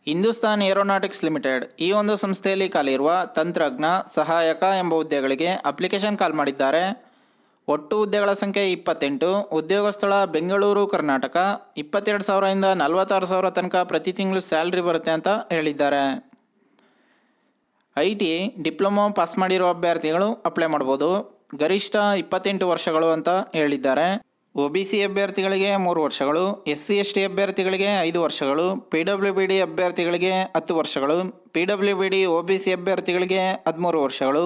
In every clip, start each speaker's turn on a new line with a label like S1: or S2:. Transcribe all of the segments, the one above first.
S1: Hindustan aeronautics limited ಈ ಒಂದು ಸಂಸ್ಥೆಯಲ್ಲಿ ಖಾಲಿ ಇರುವ ತಂತ್ರಜ್ಞ ಸಹಾಯಕ ಎಂಬ ಹುದ್ದೆಗಳಿಗೆ ಅಪ್ಲಿಕೇಶನ್ ಕಾಲ್ ಮಾಡಿದ್ದಾರೆ. ಒಟ್ಟು ಹುದ್ದೆಗಳ ಸಂಖ್ಯೆ 28. ಉದ್ಯೋಗ ಸ್ಥಳ ಬೆಂಗಳೂರು, ಕರ್ನಾಟಕ. 22,000 46,000 ತನಕ ಪ್ರತಿ ತಿಂಗಳು ಸ್ಯಾಲ್ರಿ ಬರುತ್ತೆ ಅಂತ ಹೇಳಿದ್ದಾರೆ. IT ಡಿಪ್ಲೊಮೊ ಪಾಸ್ ಮಾಡಿರೋ ಅಭ್ಯರ್ಥಿಗಳು ಅಪ್ಲೈ ಮಾಡ್ಬೋದು. ಗರಿಷ್ಠ 28 ವರ್ಷಗಳು ಅಂತ ಹೇಳಿದ್ದಾರೆ. OBC ಅಭ್ಯರ್ಥಿಗಳಿಗೆ 3 ವರ್ಷಗಳು, SC/ST ಅಭ್ಯರ್ಥಿಗಳಿಗೆ 5 ವರ್ಷಗಳು, PWBD ಅಭ್ಯರ್ಥಿಗಳಿಗೆ 10 ವರ್ಷಗಳು, PWBD OBC ಅಭ್ಯರ್ಥಿಗಳಿಗೆ 13 ವರ್ಷಗಳು,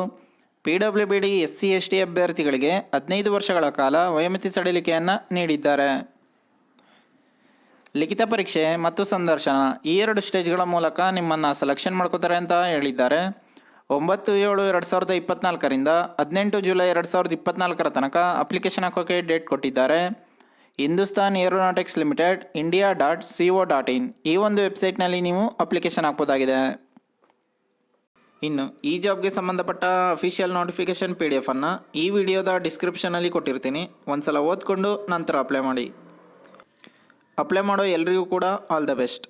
S1: PWBD SC/ST ಅಭ್ಯರ್ಥಿಗಳಿಗೆ 15 ವರ್ಷಗಳ ಕಾಲ ವಯೋಮಿತಿ ಸಡಿಲಿಕೆಯನ್ನು ನೀಡಿದ್ದಾರೆ. ಲಿಖಿತ ಪರೀಕ್ಷೆ ಮತ್ತು ಸಂದರ್ಶನ ಈ 2 ಸ್ಟೇಜ್ಗಳ ಮೂಲಕ ನಿಮ್ಮನ್ನು ಸೆಲೆಕ್ಷನ್ ಮಾಡ್ಕೋತಾರೆ ಅಂತ ಹೇಳಿದ್ದಾರೆ. 9/7/2024 18 ಜುಲೈ 2024 ತನಕ ಅಪ್ಲಿಕೇಶನ್ ಹಾಕೋಕ್ಕೆ ಡೇಟ್ ಕೊಟ್ಟಿದ್ದಾರೆ. ಹಿಂದೂಸ್ತಾನ್ ಏರೋನಾಟಿಕ್ಸ್ ಲಿಮಿಟೆಡ್ india.co.in ಈ ಒಂದು ವೆಬ್ಸೈಟ್ನಲ್ಲಿ ನೀವು ಅಪ್ಲಿಕೇಶನ್ ಹಾಕ್ಬೋದಾಗಿದೆ. ಇನ್ನು ಈ ಜಾಬ್ಗೆ ಸಂಬಂಧಪಟ್ಟ ಅಫಿಷಿಯಲ್ ನೋಟಿಫಿಕೇಶನ್ PDF ಅನ್ನು ಈ ವಿಡಿಯೋದ ಡಿಸ್ಕ್ರಿಪ್ಷನಲ್ಲಿ ಕೊಟ್ಟಿರ್ತೀನಿ. ಒಂದ್ಸಲ ಓದ್ಕೊಂಡು ನಂತರ ಅಪ್ಲೈ ಮಾಡಿ. ಅಪ್ಲೈ ಮಾಡೋ ಎಲ್ರಿಗೂ ಕೂಡ ಆಲ್ ದ ಬೆಸ್ಟ್.